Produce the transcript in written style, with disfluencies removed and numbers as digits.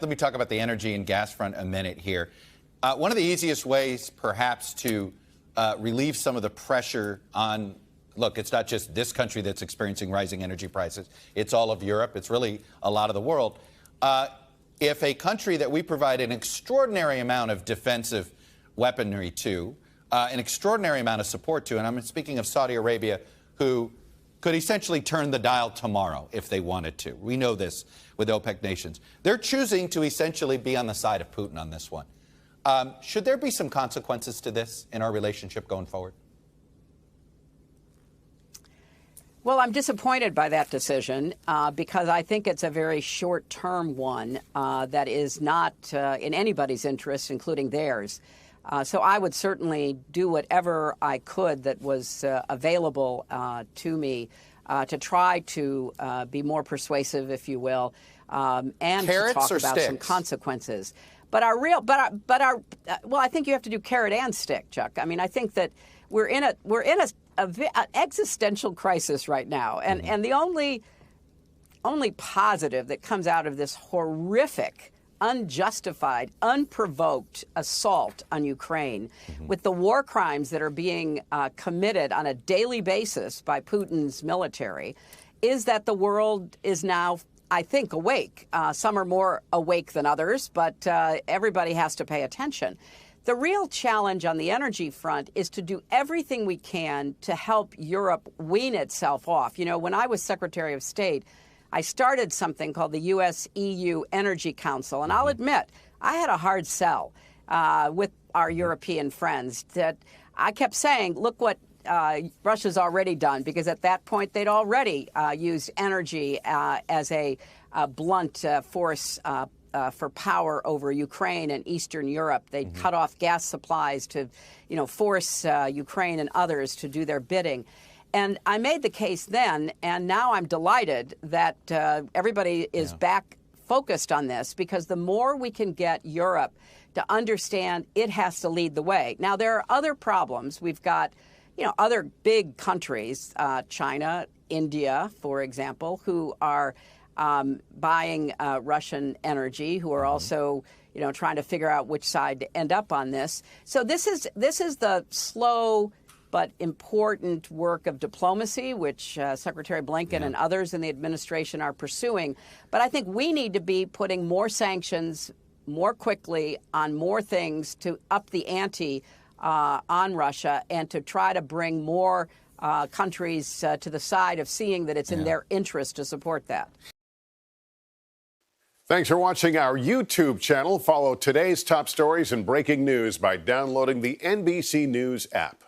Let me talk about the energy and gas front a minute here. One of the easiest ways, perhaps, to relieve some of the pressure on, look, it's not just this country that's experiencing rising energy prices. It's all of Europe. It's really a lot of the world. If a country that we provide an extraordinary amount of defensive weaponry to, an extraordinary amount of support to, and I'm speaking of Saudi Arabia, who could essentially turn the dial tomorrow if they wanted to. We know this with OPEC nations. They're choosing to essentially be on the side of Putin on this one. Should there be some consequences to this in our relationship going forward? Well, I'm disappointed by that decision because I think it's a very short-term one that is not in anybody's interest, including theirs. So I would certainly do whatever I could that was available to me to try to be more persuasive, if you will, and Carrots to talk about sticks? some consequences. But well, I think you have to do carrot and stick, Chuck. I mean, I think that we're in an existential crisis right now, and the only positive that comes out of this horrific, unjustified, unprovoked assault on Ukraine, with the war crimes that are being committed on a daily basis by Putin's military, is that the world is now, I think, awake. Some are more awake than others, but everybody has to pay attention. The real challenge on the energy front is to do everything we can to help Europe wean itself off. You know, when I was Secretary of State, I started something called the U.S.-EU Energy Council, and I'll admit, I had a hard sell with our European friends that I kept saying, look what Russia's already done, because at that point they'd already used energy as a blunt force for power over Ukraine and Eastern Europe. They'd cut off gas supplies to, force Ukraine and others to do their bidding. And I made the case then, and now I'm delighted that everybody is back focused on this, because the more we can get Europe to understand it has to lead the way. Now, there are other problems. We've got, other big countries, China, India, for example, who are buying Russian energy, who are also, trying to figure out which side to end up on this. So this is the slow but important work of diplomacy, which Secretary Blinken and others in the administration are pursuing. But I think we need to be putting more sanctions more quickly on more things to up the ante on Russia, and to try to bring more countries to the side of seeing that it's in their interest to support that. Thanks for watching our YouTube channel. Follow today's top stories and breaking news by downloading the NBC News app.